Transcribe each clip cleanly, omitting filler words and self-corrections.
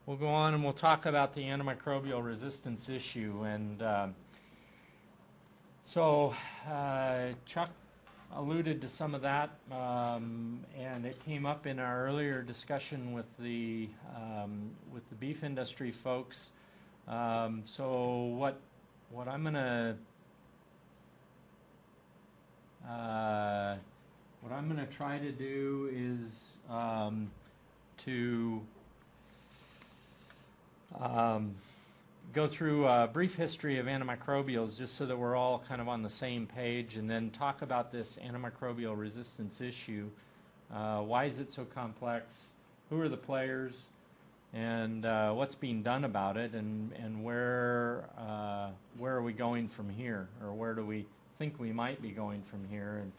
we'll go on and we'll talk about the antimicrobial resistance issue. And so Chuck alluded to some of that, and it came up in our earlier discussion with the beef industry folks. So what I'm gonna try to do is to go through a brief history of antimicrobials just so that we're all kind of on the same page, and then talk about this antimicrobial resistance issue. Why is it so complex? Who are the players? And what's being done about it? And where are we going from here? Or where do we think we might be going from here? And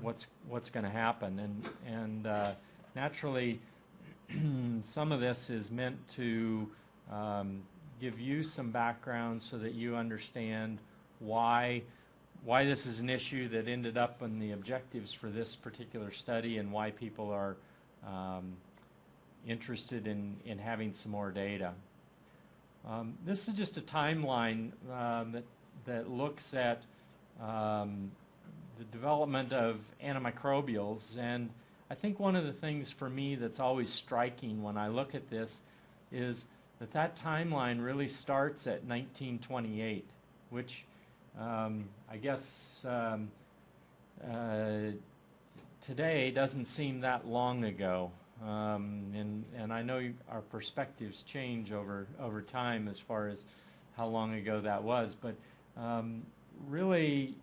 what's going to happen? And naturally, some of this is meant to give you some background so that you understand why this is an issue that ended up in the objectives for this particular study, and why people are interested in having some more data. This is just a timeline that looks at the development of antimicrobials, and I think one of the things for me that's always striking when I look at this is that timeline really starts at 1928, which I guess today doesn't seem that long ago. And I know our perspectives change over time as far as how long ago that was, but really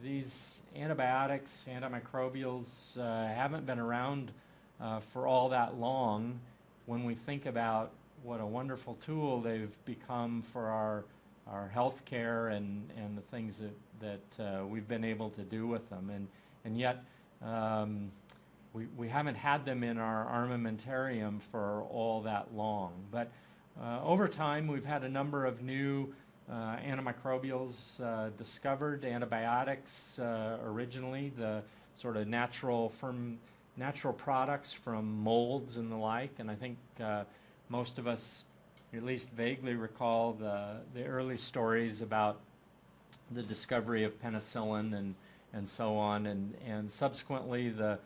these antibiotics, antimicrobials haven't been around for all that long when we think about what a wonderful tool they've become for our health care and the things that we've been able to do with them. And yet we haven't had them in our armamentarium for all that long. But over time, we've had a number of new antimicrobials discovered, antibiotics originally, the sort of natural products from molds and the like. And I think most of us at least vaguely recall the early stories about the discovery of penicillin and so on, and subsequently the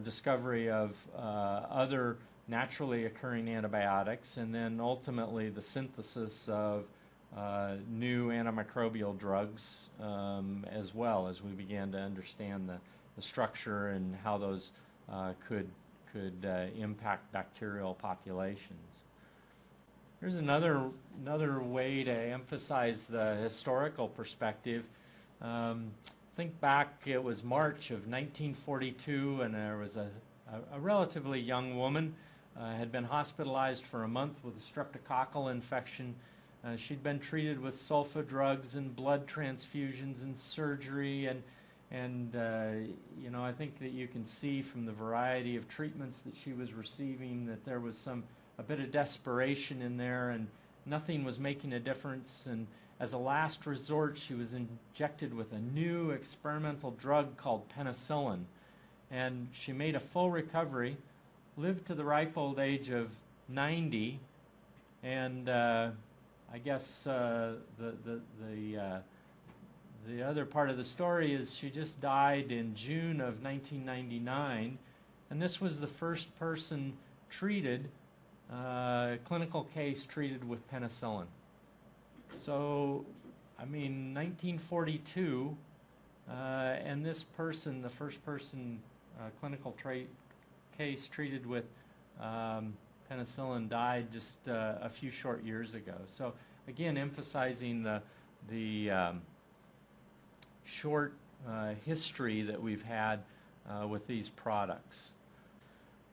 discovery of other naturally occurring antibiotics, and then ultimately the synthesis of new antimicrobial drugs as well, as we began to understand the structure and how those could impact bacterial populations. Here's another way to emphasize the historical perspective. Think back, it was March of 1942, and there was a relatively young woman had been hospitalized for a month with a streptococcal infection. She'd been treated with sulfa drugs and blood transfusions and surgery, and you know, I think that you can see from the variety of treatments that she was receiving that there was a bit of desperation in there, and nothing was making a difference. And as a last resort, she was injected with a new experimental drug called penicillin, and she made a full recovery, lived to the ripe old age of 90, and I guess the other part of the story is she just died in June of 1999, and this was the first person treated, clinical case treated with penicillin. So, I mean, 1942, and this person, the first person clinical case treated with penicillin, died just a few short years ago. So, again, emphasizing the short history that we've had with these products.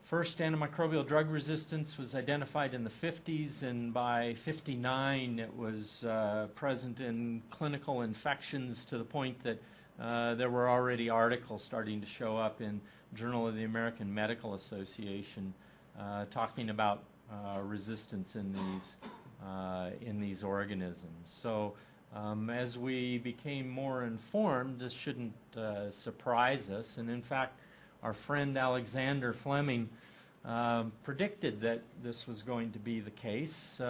First antimicrobial drug resistance was identified in the 50s, and by 59 it was present in clinical infections to the point that there were already articles starting to show up in Journal of the American Medical Association talking about resistance in these organisms. So as we became more informed, this shouldn't surprise us, and in fact our friend Alexander Fleming predicted that this was going to be the case.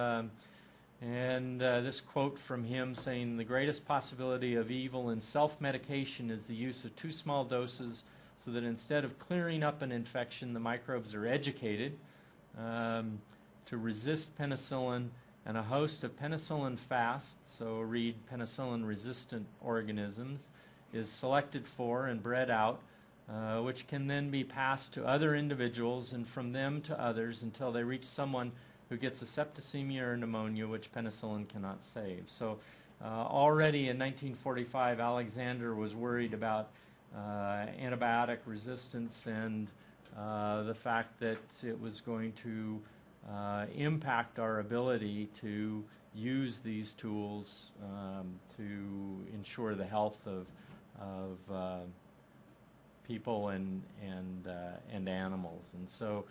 This quote from him saying, "The greatest possibility of evil in self-medication is the use of too small doses so that instead of clearing up an infection, the microbes are educated to resist penicillin, and a host of penicillin fast," so read penicillin-resistant organisms, "is selected for and bred out, which can then be passed to other individuals and from them to others until they reach someone who gets a septicemia or pneumonia, which penicillin cannot save." So already in 1945, Alexander was worried about antibiotic resistance and the fact that it was going to impact our ability to use these tools to ensure the health of people and animals. And so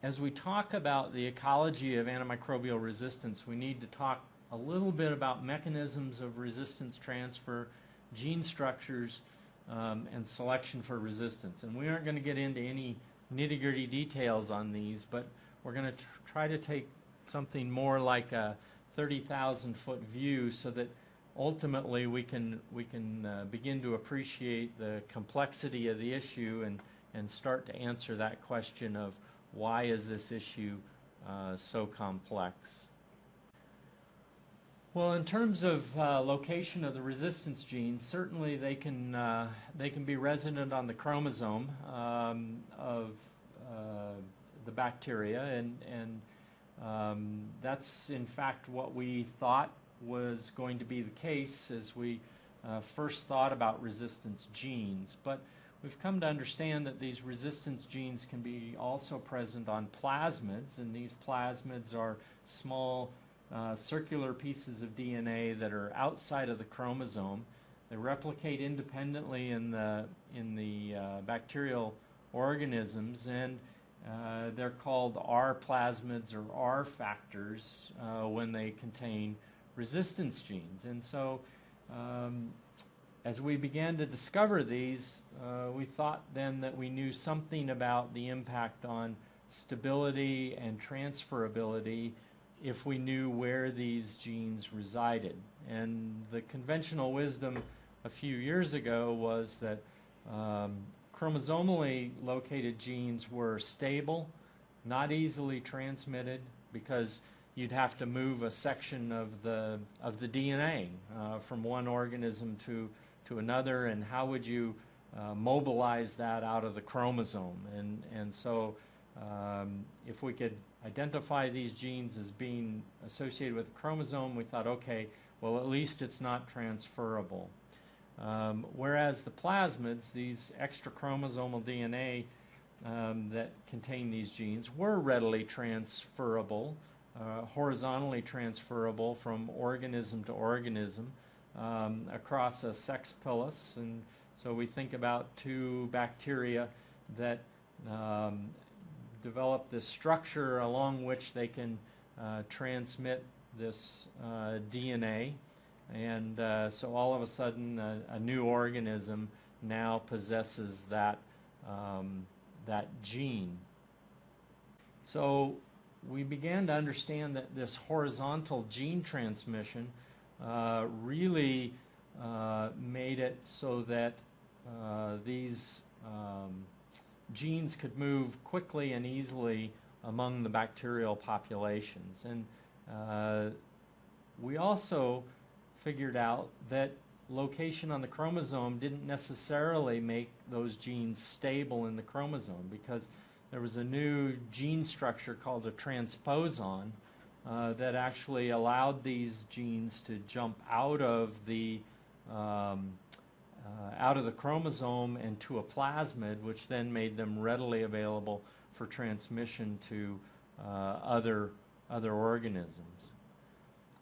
as we talk about the ecology of antimicrobial resistance, we need to talk a little bit about mechanisms of resistance transfer, gene structures, and selection for resistance. And we aren't going to get into any nitty-gritty details on these, but we're going to try to take something more like a 30,000-foot view so that ultimately we can begin to appreciate the complexity of the issue and start to answer that question of why is this issue so complex. Well, in terms of location of the resistance genes, certainly they can be resident on the chromosome of the bacteria, and that's in fact what we thought was going to be the case as we first thought about resistance genes. But we've come to understand that these resistance genes can be also present on plasmids, and these plasmids are small circular pieces of DNA that are outside of the chromosome. They replicate independently in the bacterial organisms, and they're called R plasmids or R factors when they contain resistance genes. And so as we began to discover these, we thought then that we knew something about the impact on stability and transferability if we knew where these genes resided. And the conventional wisdom a few years ago was that chromosomally located genes were stable, not easily transmitted, because you'd have to move a section of the DNA from one organism to another, and how would you mobilize that out of the chromosome? And so if we could identify these genes as being associated with the chromosome, we thought, okay, well, at least it's not transferable. Whereas the plasmids, these extra chromosomal DNA that contain these genes, were readily transferable, horizontally transferable from organism to organism across a sex pilus. And so we think about two bacteria that develop this structure along which they can transmit this DNA, and so all of a sudden a new organism now possesses that gene. So we began to understand that this horizontal gene transmission really made it so that these genes could move quickly and easily among the bacterial populations. And we also figured out that location on the chromosome didn't necessarily make those genes stable in the chromosome, because there was a new gene structure called a transposon that actually allowed these genes to jump out of the chromosome and to a plasmid, which then made them readily available for transmission to other organisms.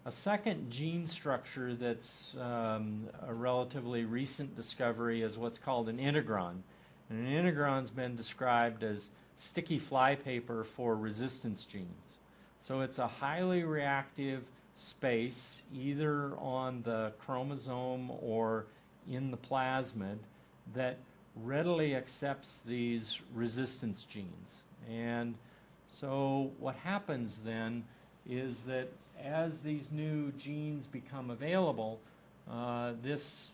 A second gene structure that's a relatively recent discovery is what's called an integron. And an integron's been described as sticky flypaper for resistance genes. So it's a highly reactive space, either on the chromosome or in the plasmid, that readily accepts these resistance genes. And so what happens then is that as these new genes become available, this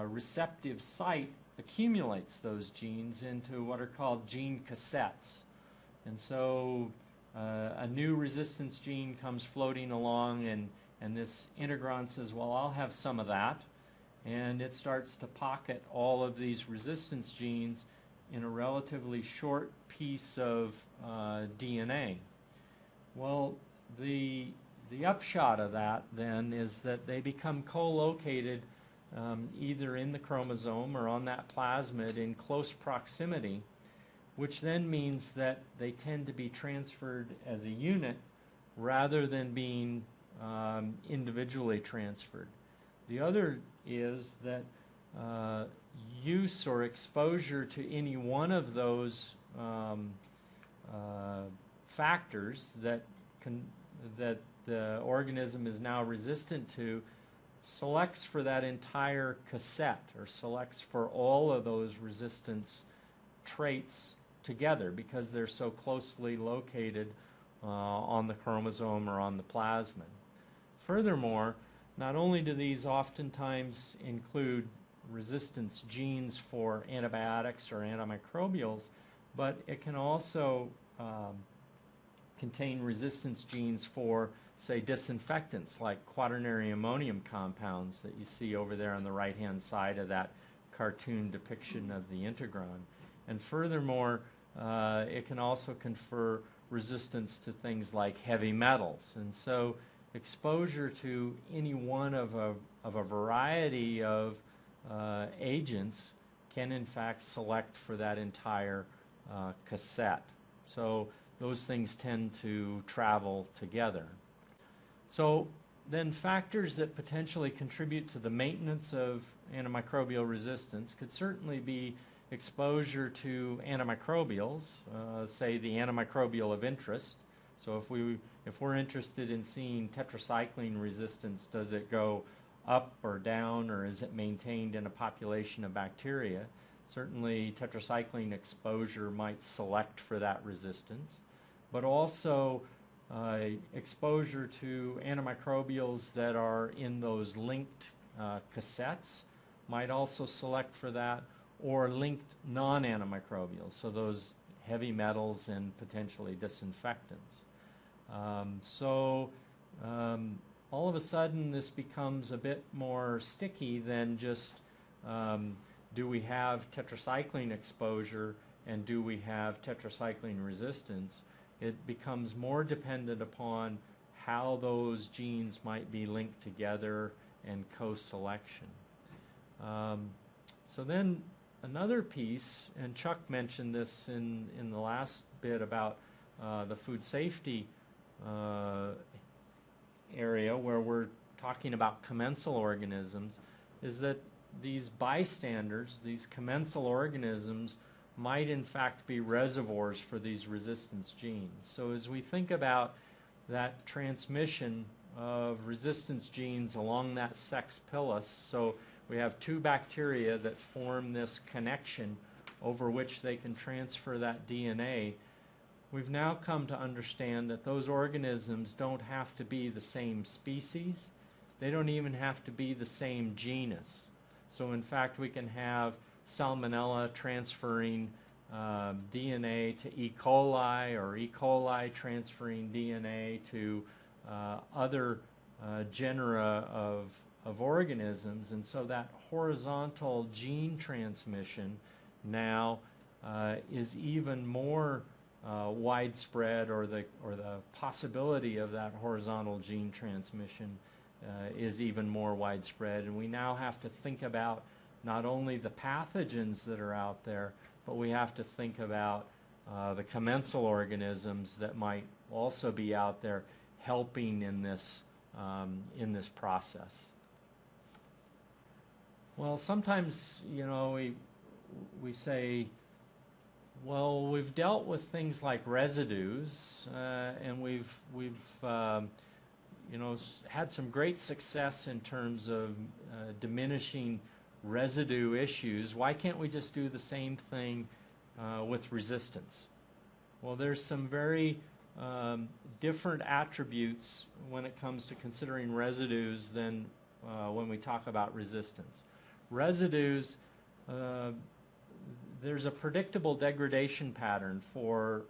receptive site accumulates those genes into what are called gene cassettes. And so a new resistance gene comes floating along, and this integron says, well, I'll have some of that. And it starts to pocket all of these resistance genes in a relatively short piece of DNA. Well, the upshot of that then is that they become co-located either in the chromosome or on that plasmid in close proximity, which then means that they tend to be transferred as a unit rather than being individually transferred. The other is that use or exposure to any one of those factors that the organism is now resistant to selects for that entire cassette, or selects for all of those resistance traits together because they're so closely located on the chromosome or on the plasmid. Furthermore, not only do these oftentimes include resistance genes for antibiotics or antimicrobials, but it can also contain resistance genes for, say, disinfectants like quaternary ammonium compounds that you see over there on the right-hand side of that cartoon depiction of the integron. And furthermore, it can also confer resistance to things like heavy metals. And so exposure to any one of a variety of agents can in fact select for that entire cassette. So those things tend to travel together. So then factors that potentially contribute to the maintenance of antimicrobial resistance could certainly be exposure to antimicrobials, say the antimicrobial of interest. So if we're interested in seeing tetracycline resistance, does it go up or down, or is it maintained in a population of bacteria? Certainly tetracycline exposure might select for that resistance, but also exposure to antimicrobials that are in those linked cassettes might also select for that, or linked non-antimicrobials, so those heavy metals and potentially disinfectants. All of a sudden this becomes a bit more sticky than just do we have tetracycline exposure and do we have tetracycline resistance. It becomes more dependent upon how those genes might be linked together and co-selection. So then another piece, and Chuck mentioned this in the last bit about the food safety area where we're talking about commensal organisms, is that these bystanders, these commensal organisms, might in fact be reservoirs for these resistance genes. So as we think about that transmission of resistance genes along that sex pilus, so we have two bacteria that form this connection over which they can transfer that DNA, we've now come to understand that those organisms don't have to be the same species. They don't even have to be the same genus. So in fact, we can have Salmonella transferring DNA to E. coli, or E. coli transferring DNA to other genera of organisms. And so that horizontal gene transmission now is even more widespread, or the possibility of that horizontal gene transmission is even more widespread. And we now have to think about not only the pathogens that are out there, but we have to think about the commensal organisms that might also be out there helping in this process. Well, sometimes, we say, well, we've dealt with things like residues, and we've had some great success in terms of diminishing residue issues, why can't we just do the same thing with resistance? Well, there's some very different attributes when it comes to considering residues than when we talk about resistance. Residues, there's a predictable degradation pattern for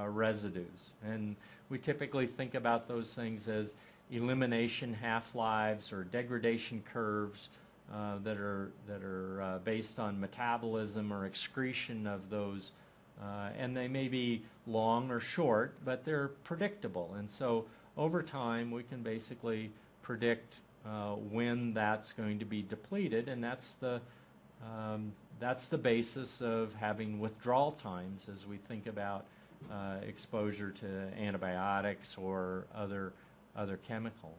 residues, and we typically think about those things as elimination half-lives or degradation curves that are based on metabolism or excretion of those, and they may be long or short, but they're predictable. And so over time we can basically predict when that's going to be depleted, and that's the basis of having withdrawal times as we think about exposure to antibiotics or other chemicals.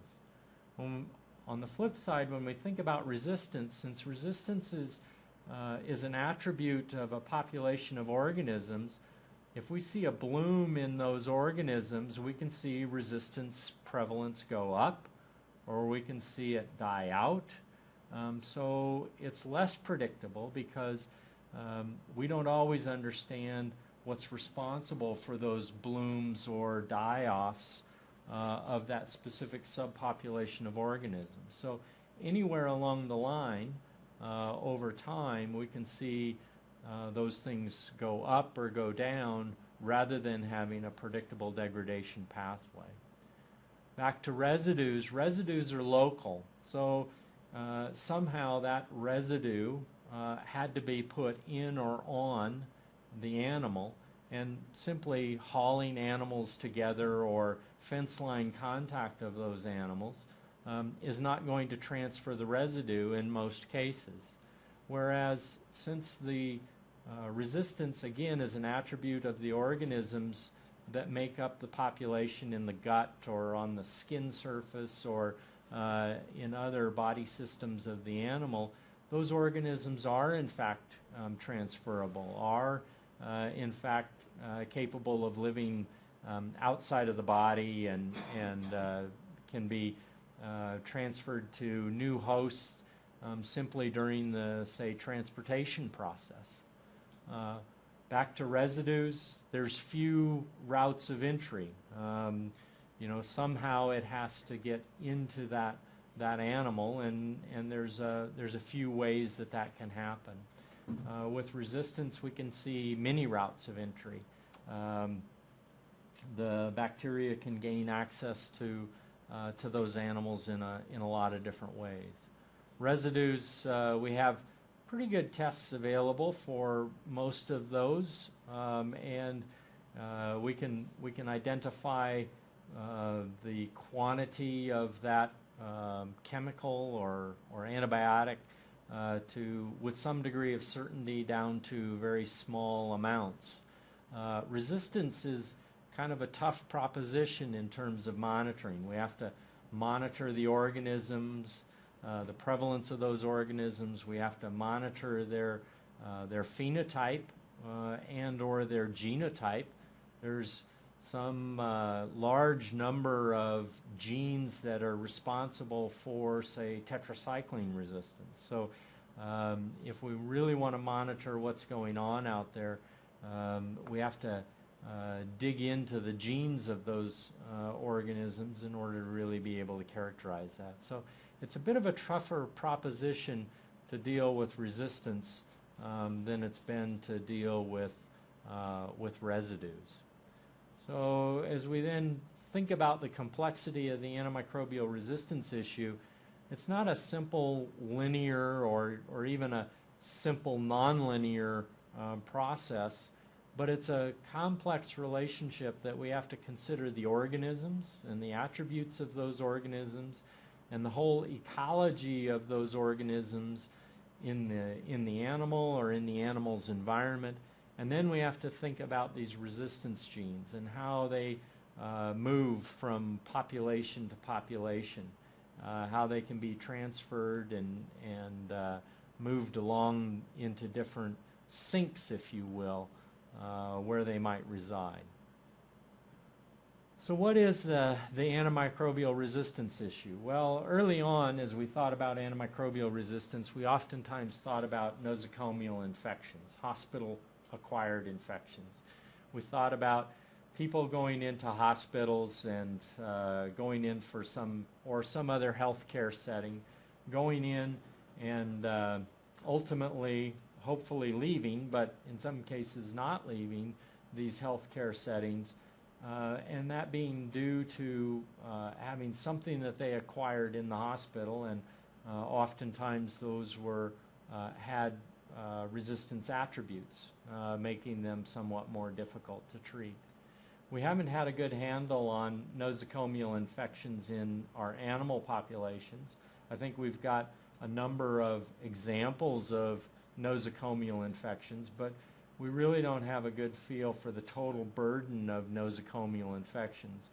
On the flip side, when we think about resistance, since resistance is an attribute of a population of organisms, if we see a bloom in those organisms, we can see resistance prevalence go up, or we can see it die out. So it's less predictable because we don't always understand what's responsible for those blooms or die-offs of that specific subpopulation of organisms. So anywhere along the line, over time, we can see those things go up or go down rather than having a predictable degradation pathway. Back to residues. Residues are local. So somehow that residue had to be put in or on the animal, and simply hauling animals together or fence line contact of those animals is not going to transfer the residue in most cases. Whereas since the resistance, again, is an attribute of the organisms that make up the population in the gut or on the skin surface or in other body systems of the animal, those organisms are in fact transferable, are in fact capable of living outside of the body and can be transferred to new hosts simply during the, say, transportation process. Back to residues, there's few routes of entry. Somehow it has to get into that animal, and there's a few ways that can happen. With resistance, we can see many routes of entry. The bacteria can gain access to those animals in a lot of different ways. Residues, we have pretty good tests available for most of those, and we can identify the quantity of that chemical or antibiotic with some degree of certainty down to very small amounts. Resistance is kind of a tough proposition in terms of monitoring. We have to monitor the organisms, the prevalence of those organisms. We have to monitor their phenotype and or their genotype. There's some large number of genes that are responsible for, say, tetracycline resistance. So if we really want to monitor what's going on out there, we have to dig into the genes of those organisms in order to really be able to characterize that. So it's a bit of a tougher proposition to deal with resistance than it's been to deal with residues. So as we then think about the complexity of the antimicrobial resistance issue, it's not a simple linear or even a simple nonlinear process, but it's a complex relationship that we have to consider the organisms and the attributes of those organisms and the whole ecology of those organisms in the animal or in the animal's environment. And then we have to think about these resistance genes and how they move from population to population, how they can be transferred and moved along into different sinks, if you will, where they might reside. So what is the antimicrobial resistance issue? Well, early on, as we thought about antimicrobial resistance, we oftentimes thought about nosocomial infections, hospital-acquired infections. We thought about people going into hospitals and going in for some other healthcare setting, going in and ultimately, hopefully leaving, but in some cases not leaving these healthcare settings, and that being due to having something that they acquired in the hospital, and oftentimes those had resistance attributes, making them somewhat more difficult to treat. We haven't had a good handle on nosocomial infections in our animal populations. I think we've got a number of examples of nosocomial infections, but we really don't have a good feel for the total burden of nosocomial infections.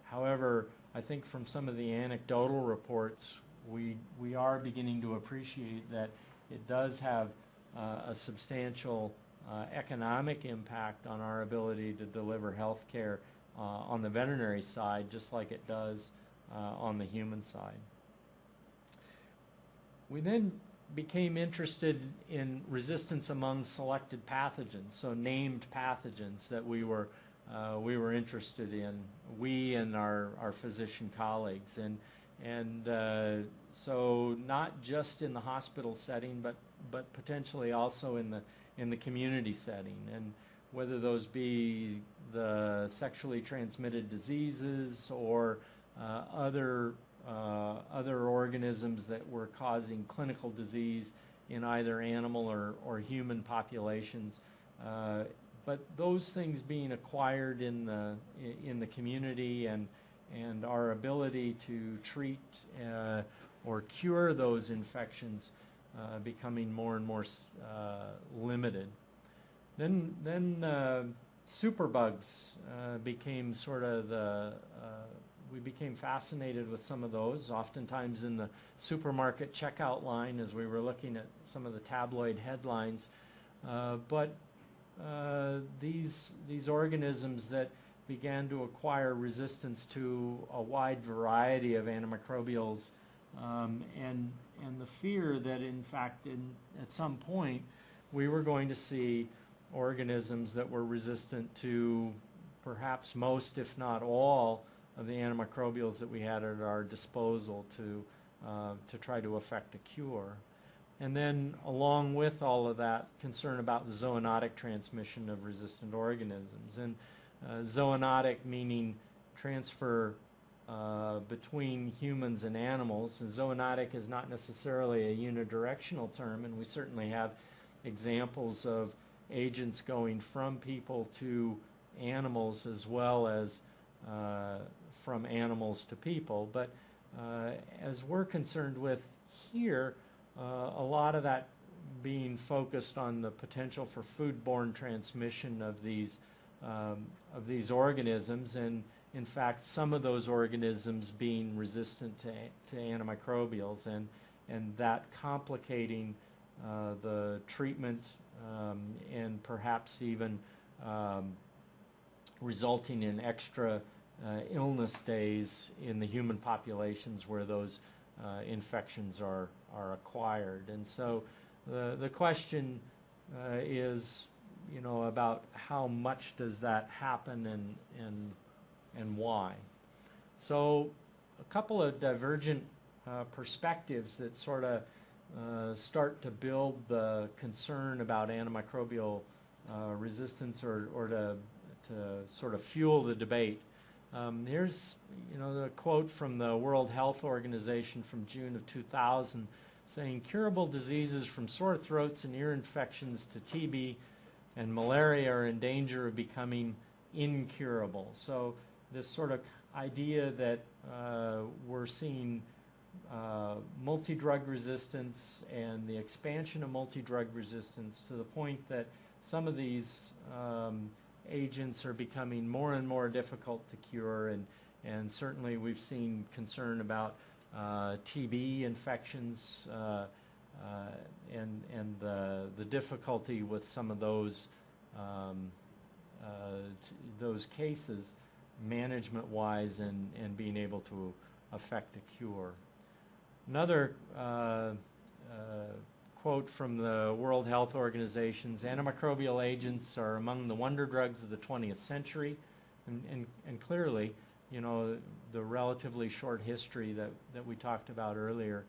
However, I think from some of the anecdotal reports, we are beginning to appreciate that it does have a substantial economic impact on our ability to deliver health care on the veterinary side, just like it does on the human side. We then became interested in resistance among selected pathogens, so named pathogens that we were interested in, we and our physician colleagues, and so not just in the hospital setting, but potentially also in the community setting, and whether those be the sexually transmitted diseases or other organisms that were causing clinical disease in either animal or human populations, but those things being acquired in the community, and our ability to treat or cure those infections becoming more and more limited. Then superbugs became sort of we became fascinated with some of those, oftentimes in the supermarket checkout line as we were looking at some of the tabloid headlines. But these organisms that began to acquire resistance to a wide variety of antimicrobials, and the fear that in fact at some point we were going to see organisms that were resistant to perhaps most, if not all, of the antimicrobials that we had at our disposal to try to effect a cure. And then along with all of that, concern about the zoonotic transmission of resistant organisms. And zoonotic meaning transfer between humans and animals. And zoonotic is not necessarily a unidirectional term, and we certainly have examples of agents going from people to animals as well as from animals to people. But as we're concerned with here, a lot of that being focused on the potential for foodborne transmission of these organisms, and in fact some of those organisms being resistant to antimicrobials, and that complicating the treatment and perhaps even resulting in extra illness days in the human populations where those infections are acquired. And so the question is, about how much does that happen and why. So a couple of divergent perspectives that sort of start to build the concern about antimicrobial resistance or to sort of fuel the debate. Here's the quote from the World Health Organization from June of 2000 saying, "Curable diseases from sore throats and ear infections to TB and malaria are in danger of becoming incurable." So this sort of idea that we're seeing multi-drug resistance and the expansion of multi-drug resistance to the point that some of these agents are becoming more and more difficult to cure, and certainly we've seen concern about TB infections and the difficulty with some of those cases management-wise and being able to affect a cure. Another quote from the World Health Organization's antimicrobial agents are among the wonder drugs of the 20th century, and clearly, you know, the relatively short history that we talked about earlier.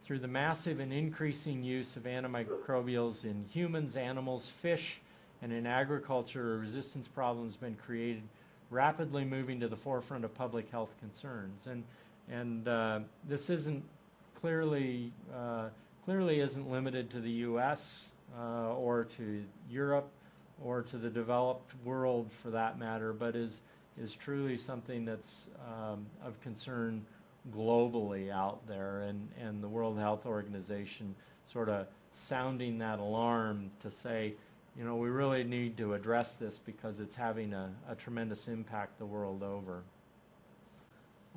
Through the massive and increasing use of antimicrobials in humans, animals, fish, and in agriculture, a resistance problem has been created, rapidly moving to the forefront of public health concerns. And this isn't clearly isn't limited to the U.S. Or to Europe or to the developed world for that matter, but is truly something that's of concern globally out there, and the World Health Organization sort of sounding that alarm to say, you know, we really need to address this because it's having a tremendous impact the world over.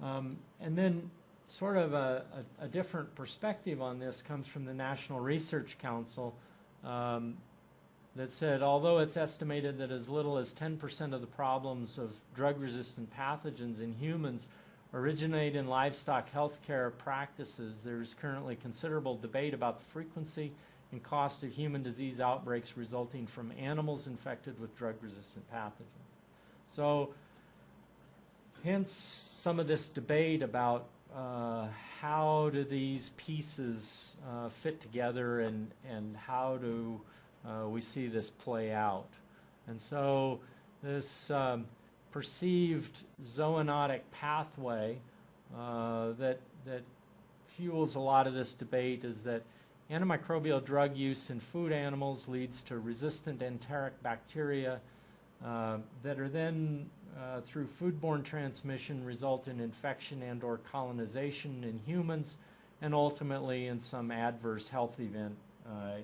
And then sort of a different perspective on this comes from the National Research Council that said, although it's estimated that as little as 10% of the problems of drug-resistant pathogens in humans originate in livestock healthcare practices, there is currently considerable debate about the frequency and cost of human disease outbreaks resulting from animals infected with drug-resistant pathogens. So, hence some of this debate about how do these pieces fit together, and how do we see this play out. And so this perceived zoonotic pathway that fuels a lot of this debate is that antimicrobial drug use in food animals leads to resistant enteric bacteria that are then, through foodborne transmission, result in infection and or colonization in humans, and ultimately in some adverse health event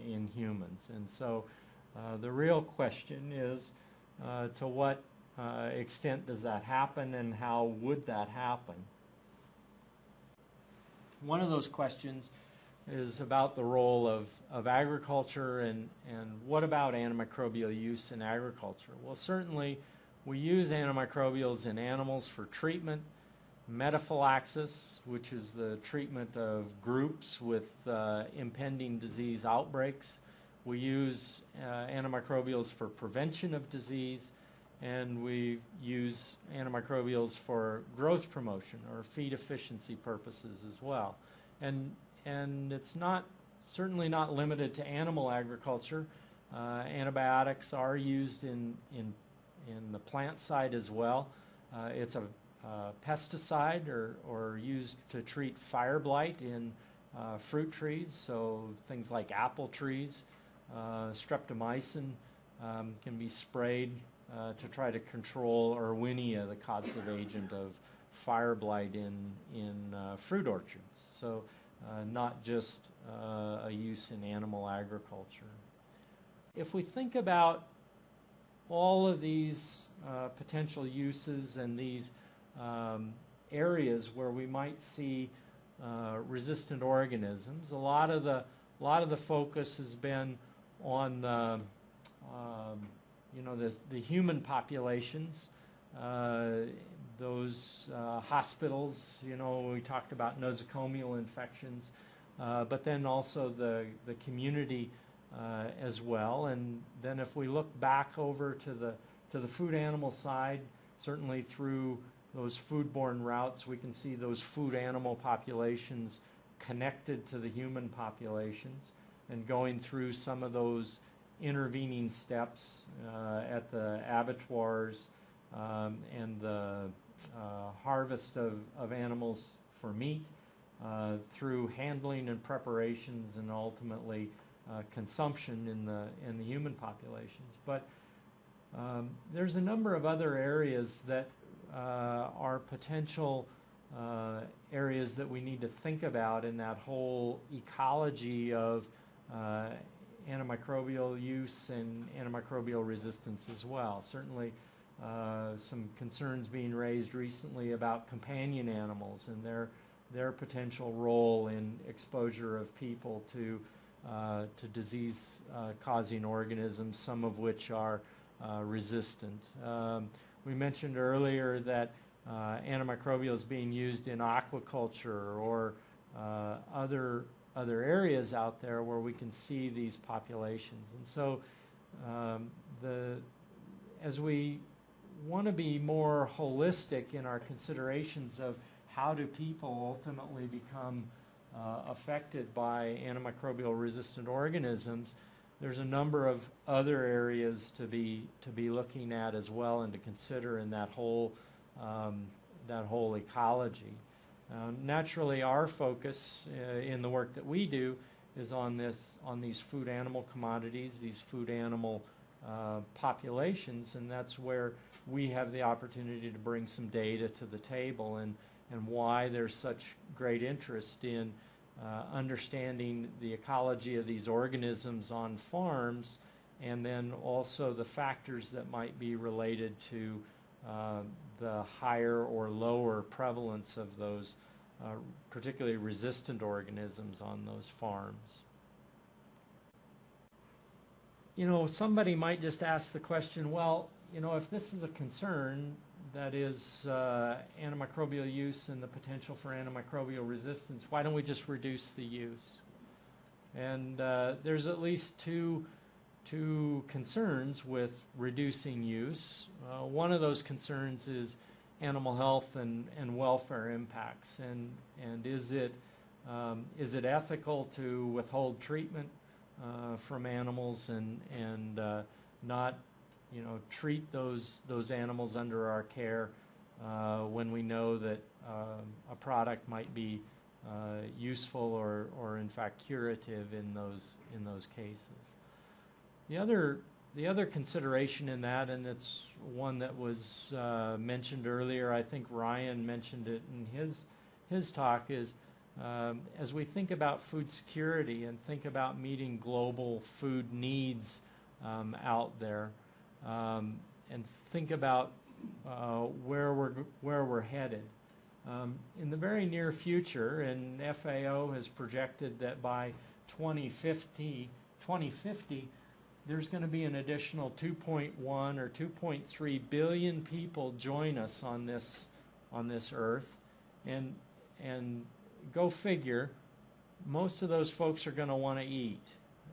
in humans. And so the real question is, to what extent does that happen, and how would that happen? One of those questions is about the role of agriculture, and what about antimicrobial use in agriculture? Well, certainly we use antimicrobials in animals for treatment, metaphylaxis, which is the treatment of groups with impending disease outbreaks. We use antimicrobials for prevention of disease, and we use antimicrobials for growth promotion or feed efficiency purposes as well. And it's certainly not limited to animal agriculture. Antibiotics are used in the plant side as well. It's a pesticide or used to treat fire blight in fruit trees, so things like apple trees. Streptomycin can be sprayed to try to control Erwinia, the causative agent of fire blight in fruit orchards. So not just a use in animal agriculture. If we think about all of these potential uses and these areas where we might see resistant organisms, a lot of the focus has been on the human populations, those hospitals. You know, we talked about nosocomial infections, but then also the community as well. And then if we look back over to the food animal side, certainly through those foodborne routes, we can see those food animal populations connected to the human populations, and going through some of those intervening steps at the abattoirs and the harvest of animals for meat, through handling and preparations, and ultimately consumption in the human populations. But there's a number of other areas that are potential areas that we need to think about in that whole ecology of antimicrobial use and antimicrobial resistance as well. Certainly some concerns being raised recently about companion animals and their potential role in exposure of people to disease causing organisms, some of which are resistant. we mentioned earlier that antimicrobial is being used in aquaculture or other areas out there where we can see these populations. And so as we want to be more holistic in our considerations of how do people ultimately become affected by antimicrobial resistant organisms, there's a number of other areas to be looking at as well and to consider in that whole ecology. Naturally, our focus in the work that we do is on these food animal commodities, these food animal populations, and that's where we have the opportunity to bring some data to the table and why there's such great interest in understanding the ecology of these organisms on farms, and then also the factors that might be related to the higher or lower prevalence of those particularly resistant organisms on those farms. You know, somebody might just ask the question, well, you know, if this is a concern, that is antimicrobial use and the potential for antimicrobial resistance, why don't we just reduce the use? And there's at least two concerns with reducing use. One of those concerns is animal health and welfare impacts, and is it ethical to withhold treatment from animals and not, you know, treat those animals under our care when we know that a product might be useful or in fact curative in those cases. The other consideration in that, and it's one that was mentioned earlier, I think Ryan mentioned it in his talk, is as we think about food security and think about meeting global food needs out there, and think about where we're headed. In the very near future, and FAO has projected that by 2050, there's going to be an additional 2.1 or 2.3 billion people join us on this earth, and go figure, most of those folks are going to want to eat.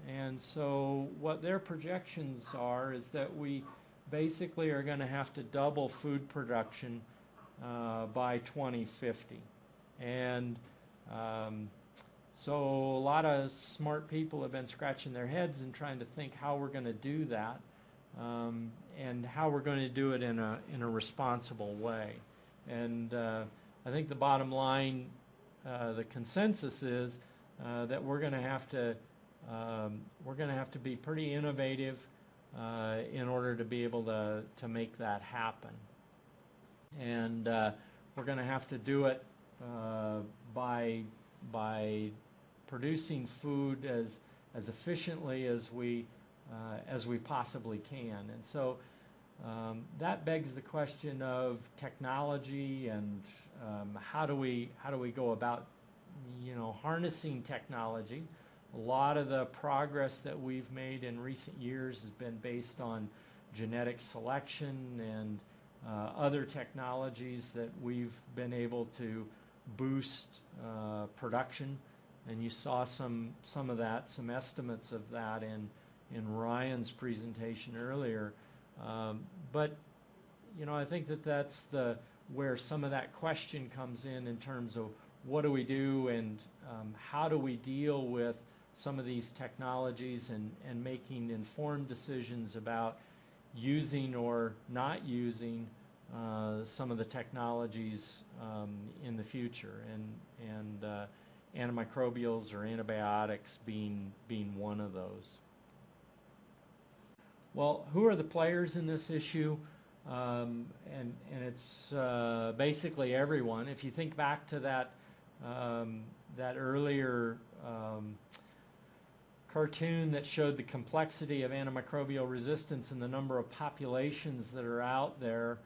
And so what their projections are is that we basically are going to have to double food production by 2050. And so a lot of smart people have been scratching their heads and trying to think how we're going to do that, and how we're going to do it in a responsible way. And I think the bottom line, the consensus is that we're going to have to be pretty innovative in order to be able to make that happen. And we're going to have to do it by producing food as efficiently as we possibly can. And so that begs the question of technology and how do we go about, you know, harnessing technology. A lot of the progress that we've made in recent years has been based on genetic selection and other technologies that we've been able to boost production. And you saw some of that, some estimates of that in Ryan's presentation earlier. But you know, I think that's where some of that question comes in terms of what do we do and how do we deal with some of these technologies and making informed decisions about using or not using some of the technologies in the future, and antimicrobials or antibiotics being one of those. Well, who are the players in this issue? And it's basically everyone. If you think back to that earlier cartoon that showed the complexity of antimicrobial resistance and the number of populations that are out there,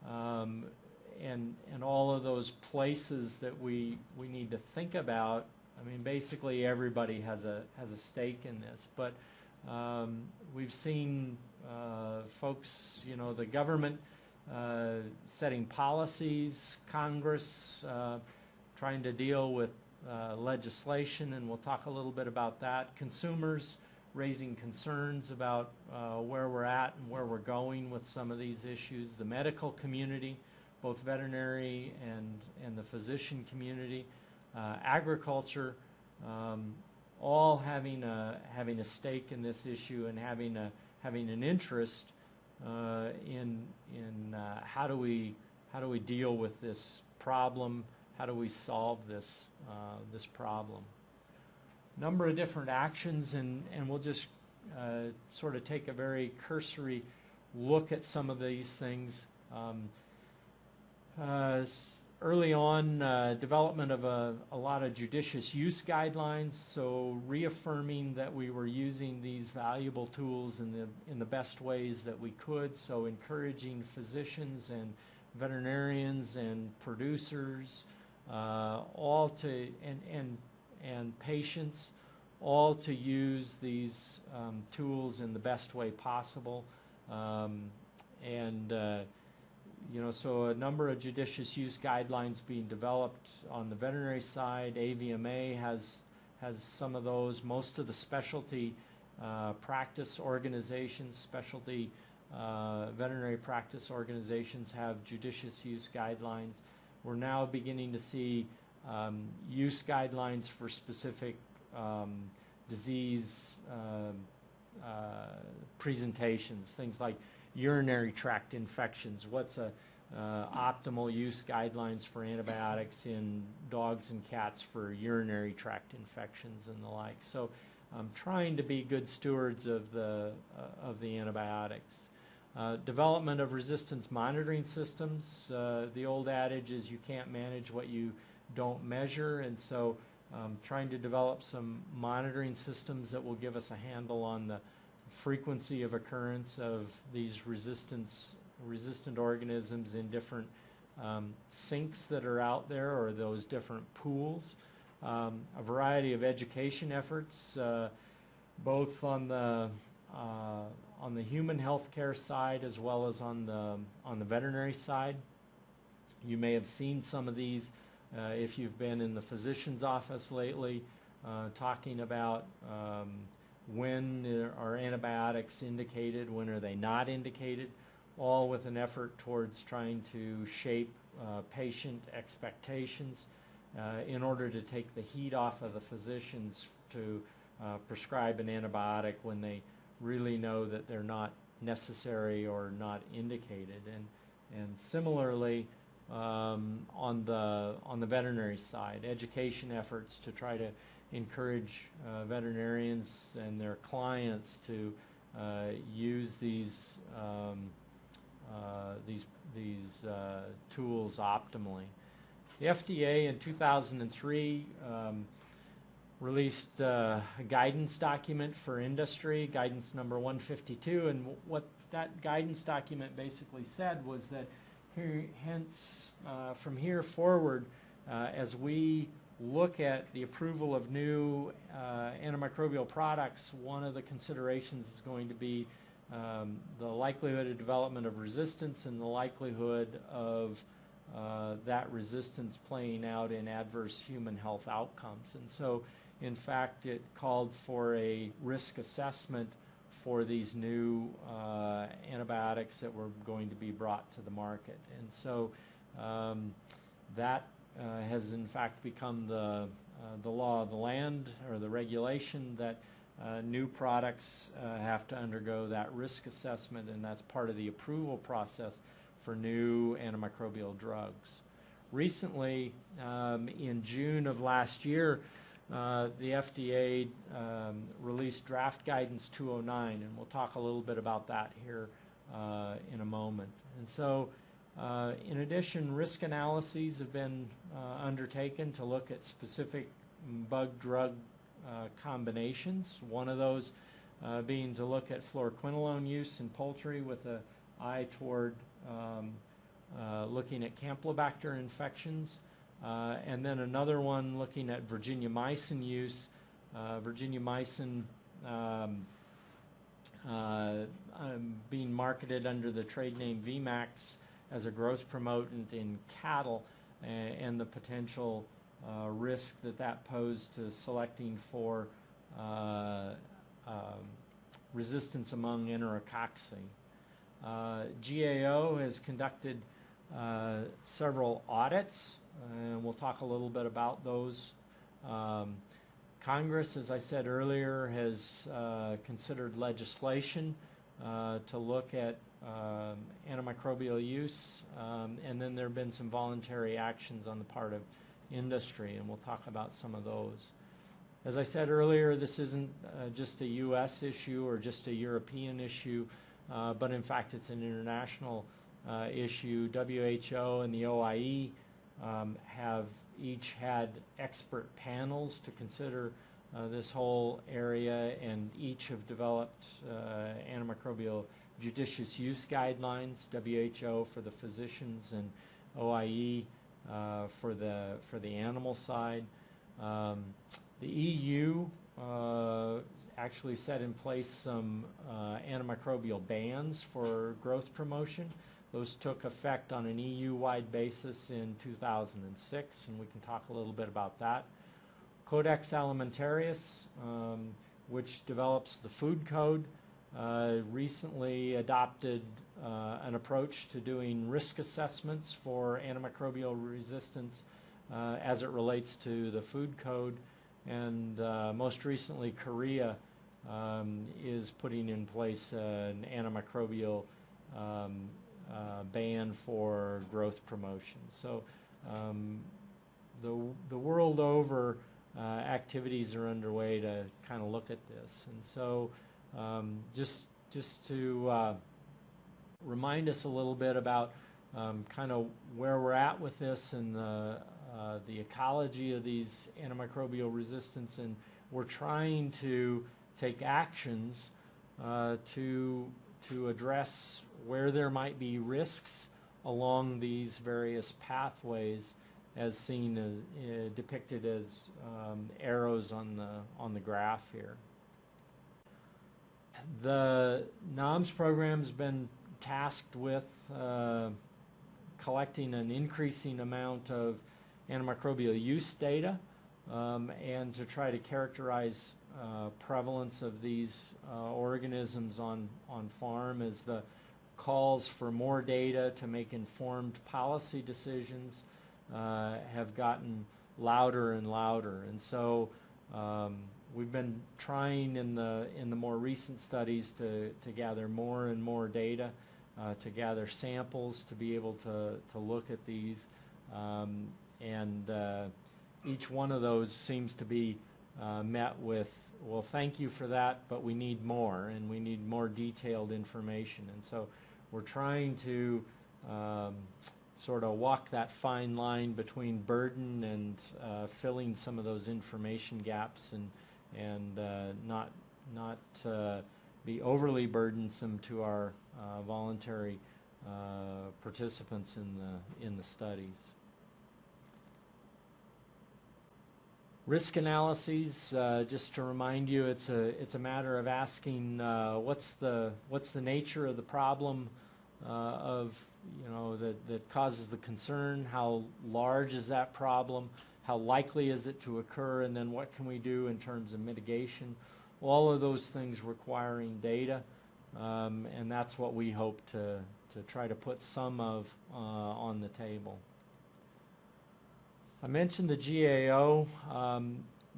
and all of those places that we need to think about. I mean, basically everybody has a stake in this, but we've seen folks, you know, the government setting policies, Congress trying to deal with legislation, and we'll talk a little bit about that. Consumers raising concerns about where we're at and where we're going with some of these issues. The medical community, both veterinary and the physician community, agriculture, all having a stake in this issue and having an interest in how do we deal with this problem. How do we solve this problem? Number of different actions, and we'll just sort of take a very cursory look at some of these things. Early on, development of a lot of judicious use guidelines, so reaffirming that we were using these valuable tools in the best ways that we could, so encouraging physicians and veterinarians and producers, all to and patients, all to use these tools in the best way possible, so a number of judicious use guidelines being developed on the veterinary side. AVMA has some of those. Most of the specialty practice organizations, specialty veterinary practice organizations have judicious use guidelines. We're now beginning to see use guidelines for specific disease presentations, things like urinary tract infections. What's optimal use guidelines for antibiotics in dogs and cats for urinary tract infections and the like. So trying to be good stewards of the antibiotics. Development of resistance monitoring systems. The old adage is you can't manage what you don't measure, and so trying to develop some monitoring systems that will give us a handle on the frequency of occurrence of these resistant organisms in different sinks that are out there, or those different pools. A variety of education efforts, both on the human health care side as well as on the veterinary side. You may have seen some of these if you've been in the physician's office lately, talking about when are antibiotics indicated, when are they not indicated, all with an effort towards trying to shape patient expectations in order to take the heat off of the physicians to prescribe an antibiotic when they really know that they're not necessary or not indicated. And similarly, on the veterinary side, education efforts to try to encourage veterinarians and their clients to use these tools optimally. The FDA in 2003 released a guidance document for industry, guidance number 152, and what that guidance document basically said was that from here forward, as we look at the approval of new antimicrobial products, one of the considerations is going to be the likelihood of development of resistance and the likelihood of that resistance playing out in adverse human health outcomes. And so, in fact, it called for a risk assessment for these new antibiotics that were going to be brought to the market. And so that has in fact become the law of the land, or the regulation, that new products have to undergo that risk assessment, and that's part of the approval process for new antimicrobial drugs. Recently, in June of last year, the FDA released Draft Guidance 209, and we'll talk a little bit about that here in a moment. And so, in addition, risk analyses have been undertaken to look at specific bug-drug combinations. One of those being to look at fluoroquinolone use in poultry with an eye toward looking at Campylobacter infections. And then another one looking at Virginiamycin use. Virginiamycin being marketed under the trade name VMAX as a growth promotant in cattle, and the potential risk that posed to selecting for resistance among Enterococci. GAO has conducted several audits, and we'll talk a little bit about those. Congress, as I said earlier, has considered legislation to look at antimicrobial use, and then there have been some voluntary actions on the part of industry, and we'll talk about some of those. As I said earlier, this isn't just a U.S. issue or just a European issue, but in fact it's an international issue. WHO and the OIE have each had expert panels to consider this whole area, and each have developed antimicrobial judicious use guidelines, WHO for the physicians and OIE for the animal side. The EU actually set in place some antimicrobial bans for growth promotion. Those took effect on an EU-wide basis in 2006, and we can talk a little bit about that. Codex Alimentarius, which develops the food code, recently adopted an approach to doing risk assessments for antimicrobial resistance as it relates to the food code. And most recently, Korea is putting in place an antimicrobial ban for growth promotion. So the world over, activities are underway to kind of look at this. And so just to remind us a little bit about kind of where we're at with this and the ecology of these antimicrobial resistance, and we're trying to take actions to address where there might be risks along these various pathways, as seen as depicted as arrows on the graph here. The NAHMS program's been tasked with collecting an increasing amount of antimicrobial use data and to try to characterize prevalence of these organisms on farm, as the calls for more data to make informed policy decisions have gotten louder and louder. And so we've been trying in the more recent studies to gather more and more data, to gather samples, to be able to look at these. And each one of those seems to be met with, well, thank you for that, but we need more, and we need more detailed information. And so we're trying to sort of walk that fine line between burden and filling some of those information gaps, and not be overly burdensome to our voluntary participants in the studies. Risk analyses, just to remind you, it's a matter of asking what's the nature of the problem that causes the concern, how large is that problem, how likely is it to occur, and then what can we do in terms of mitigation. All of those things requiring data, and that's what we hope to try to put some of on the table. I mentioned the GAO.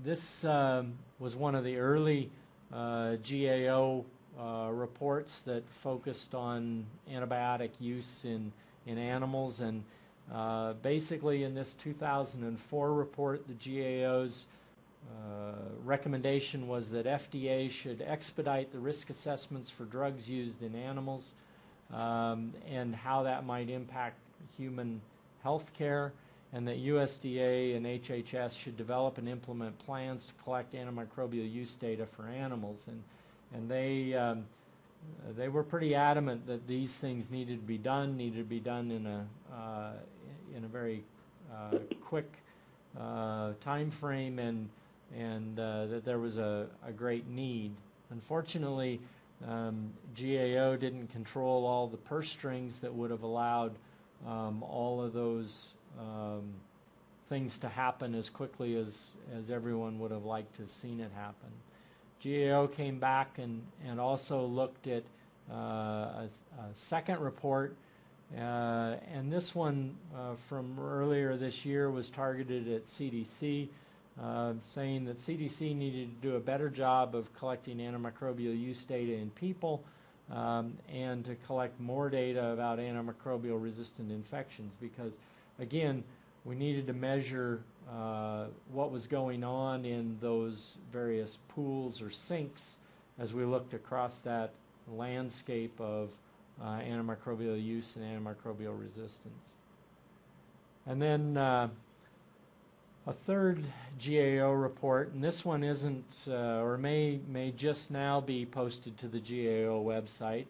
This was one of the early GAO reports that focused on antibiotic use in animals, and basically in this 2004 report, the GAO's recommendation was that FDA should expedite the risk assessments for drugs used in animals and how that might impact human health care, and that USDA and HHS should develop and implement plans to collect antimicrobial use data for animals. And they were pretty adamant that these things needed to be done in a very quick time frame, and that there was a great need. Unfortunately, GAO didn't control all the purse strings that would have allowed all of those things to happen as quickly as everyone would have liked to have seen it happen. GAO came back and also looked at a second report, and this one from earlier this year was targeted at CDC, saying that CDC needed to do a better job of collecting antimicrobial use data in people and to collect more data about antimicrobial resistant infections, because again, we needed to measure what was going on in those various pools or sinks as we looked across that landscape of antimicrobial use and antimicrobial resistance. And then a third GAO report, and this one isn't, or may just now be posted to the GAO website.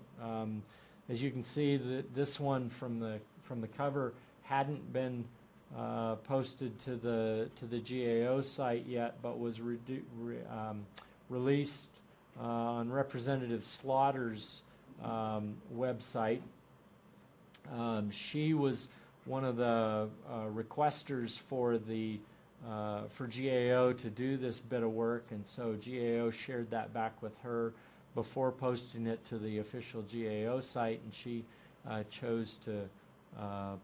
As you can see, this one from the cover hadn't been posted to the GAO site yet, but was released on Representative Slaughter's website. She was one of the requesters for GAO to do this bit of work, and so GAO shared that back with her before posting it to the official GAO site, and she chose to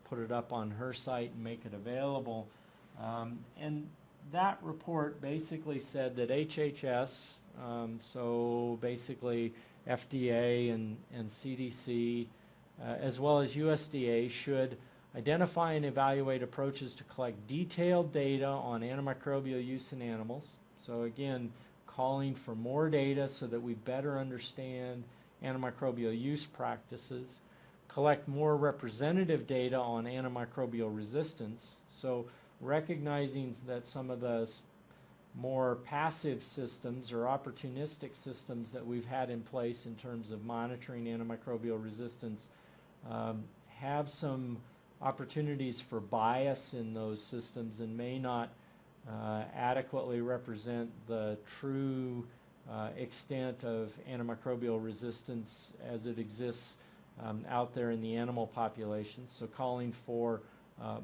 put it up on her site and make it available. And that report basically said that HHS, so basically FDA and CDC, as well as USDA, should identify and evaluate approaches to collect detailed data on antimicrobial use in animals. So again, calling for more data so that we better understand antimicrobial use practices, collect more representative data on antimicrobial resistance. So recognizing that some of the more passive systems or opportunistic systems that we've had in place in terms of monitoring antimicrobial resistance have some opportunities for bias in those systems and may not adequately represent the true extent of antimicrobial resistance as it exists out there in the animal population. So calling for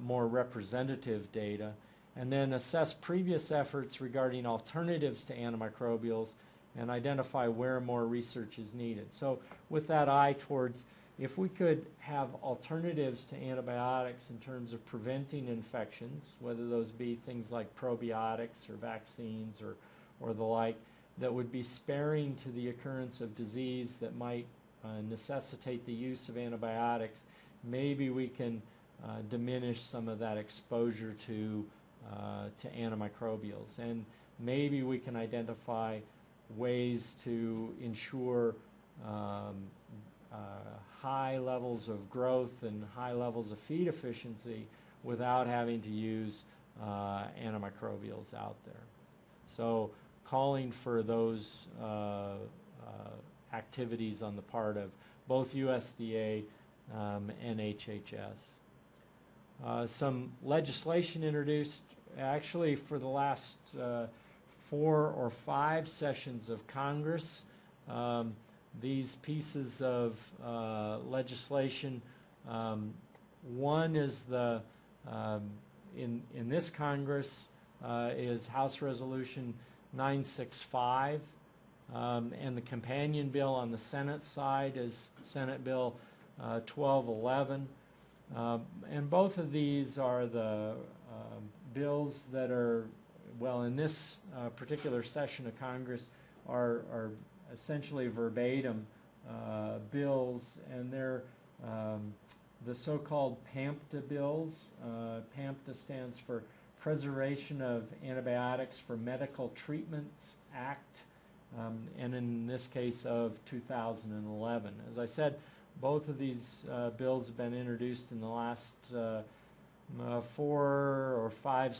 more representative data, and then assess previous efforts regarding alternatives to antimicrobials and identify where more research is needed. So with that eye towards, if we could have alternatives to antibiotics in terms of preventing infections, whether those be things like probiotics or vaccines or the like, that would be sparing to the occurrence of disease that might necessitate the use of antibiotics, maybe we can diminish some of that exposure to antimicrobials, and maybe we can identify ways to ensure high levels of growth and high levels of feed efficiency without having to use antimicrobials out there. So calling for those activities on the part of both USDA and HHS. Some legislation introduced actually for the last 4 or 5 sessions of Congress. These pieces of legislation, one is the in this Congress is House Resolution 965, and the companion bill on the Senate side is Senate Bill 1211. And both of these are the bills that are, well, in this particular session of Congress are essentially verbatim bills, and they're the so-called PAMPTA bills. PAMPTA stands for Preservation of Antibiotics for Medical Treatments Act, and in this case of 2011. As I said, both of these bills have been introduced in the last 4 or 5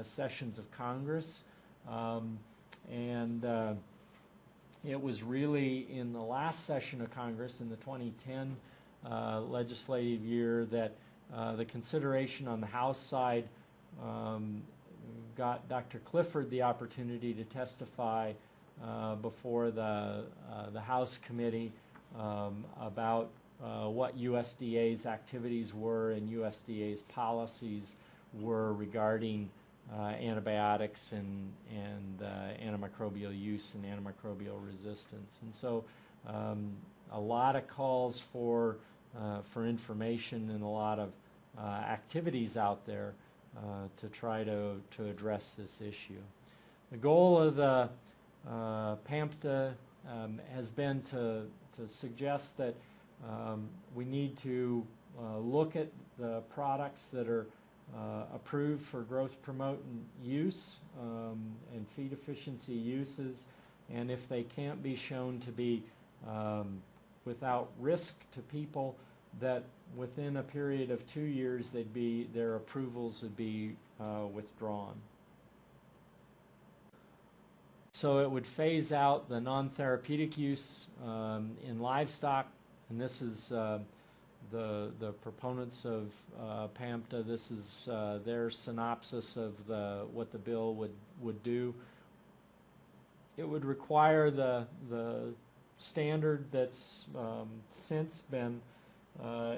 sessions of Congress, and it was really in the last session of Congress, in the 2010 legislative year, that the consideration on the House side got Dr. Clifford the opportunity to testify before the House committee about what USDA's activities were and USDA's policies were regarding antibiotics and antimicrobial use and antimicrobial resistance. And so a lot of calls for information and a lot of activities out there to try to address this issue. The goal of the PAMTA has been to suggest that we need to look at the products that are approved for growth promoting use and feed efficiency uses, and if they can't be shown to be without risk to people, that within a period of 2 years their approvals would be withdrawn. So it would phase out the non-therapeutic use in livestock, and this is the proponents of PAMTA. This is their synopsis of what the bill would do. It would require the standard that's since been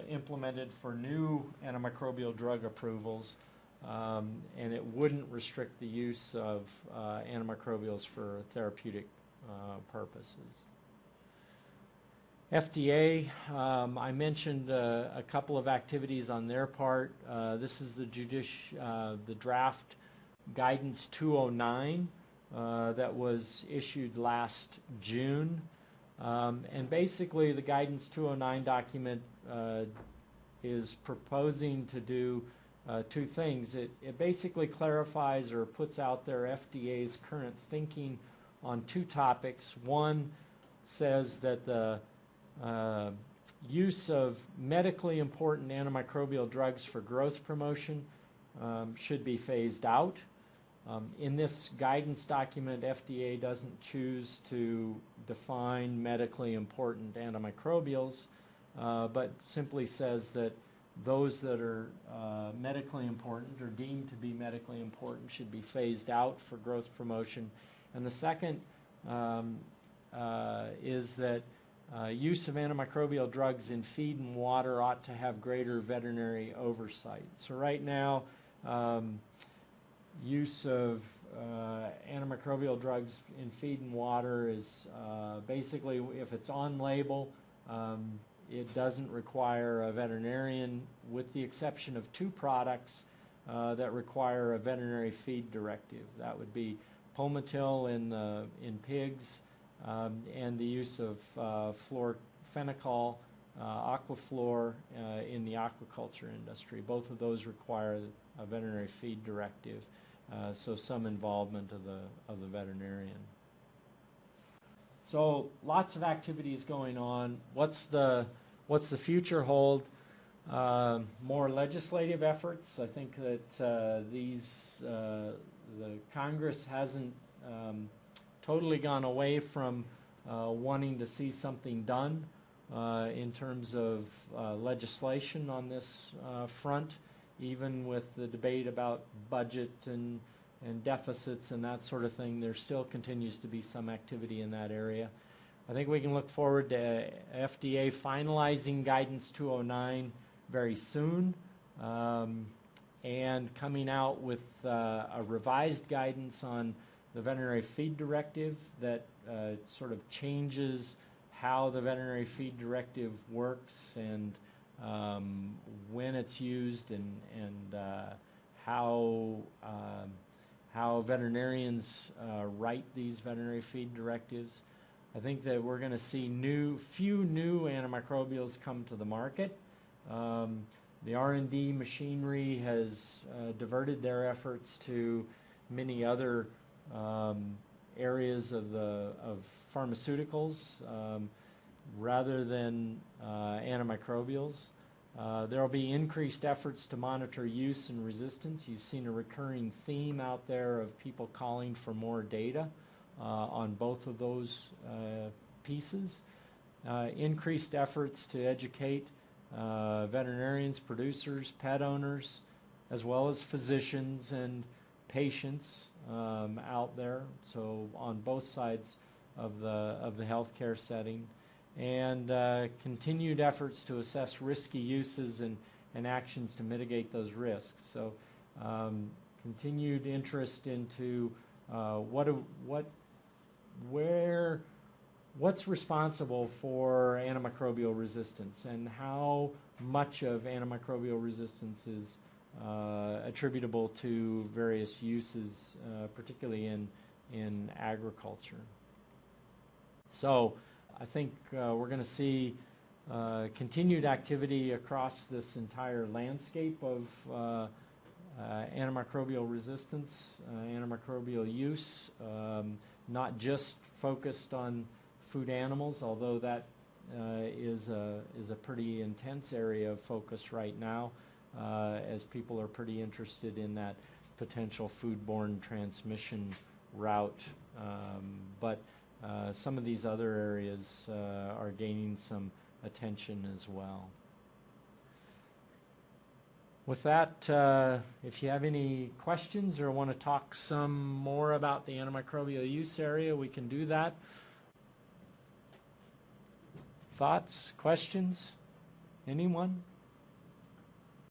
implemented for new antimicrobial drug approvals, and it wouldn't restrict the use of antimicrobials for therapeutic purposes. FDA, I mentioned a couple of activities on their part. This is the Draft Guidance 209 that was issued last June. And basically the Guidance 209 document is proposing to do two things. It basically clarifies or puts out there FDA's current thinking on two topics. One says that the use of medically important antimicrobial drugs for growth promotion should be phased out. In this guidance document, FDA doesn't choose to define medically important antimicrobials, but simply says that those that are medically important or deemed to be medically important should be phased out for growth promotion. And the second is that use of antimicrobial drugs in feed and water ought to have greater veterinary oversight. So right now, use of antimicrobial drugs in feed and water is basically, if it's on label, it doesn't require a veterinarian, with the exception of two products that require a veterinary feed directive. That would be Pomatil in pigs, and the use of fluorphenicol, Aquaflor in the aquaculture industry. Both of those require a veterinary feed directive, so some involvement of the veterinarian. So lots of activities going on. What's the future hold? More legislative efforts. I think that the Congress hasn't totally gone away from wanting to see something done in terms of legislation on this front, even with the debate about budget and deficits and that sort of thing. There still continues to be some activity in that area. I think we can look forward to FDA finalizing Guidance 209 very soon, and coming out with a revised guidance on the veterinary feed directive that sort of changes how the veterinary feed directive works and when it's used and how veterinarians write these veterinary feed directives. I think that we're going to see few new antimicrobials come to the market. The R&D machinery has diverted their efforts to many other areas of pharmaceuticals rather than antimicrobials. There will be increased efforts to monitor use and resistance. You've seen a recurring theme out there of people calling for more data on both of those pieces. Increased efforts to educate veterinarians, producers, pet owners, as well as physicians and patients out there, so on both sides of the healthcare setting. and continued efforts to assess risky uses and actions to mitigate those risks. So continued interest into what's responsible for antimicrobial resistance and how much of antimicrobial resistance is attributable to various uses, particularly in agriculture. So I think we're going to see continued activity across this entire landscape of antimicrobial resistance, antimicrobial use, not just focused on food animals, although that is a pretty intense area of focus right now, as people are pretty interested in that potential foodborne transmission route. But some of these other areas are gaining some attention as well. With that, if you have any questions or want to talk some more about the antimicrobial use area, we can do that. Thoughts, questions? Anyone?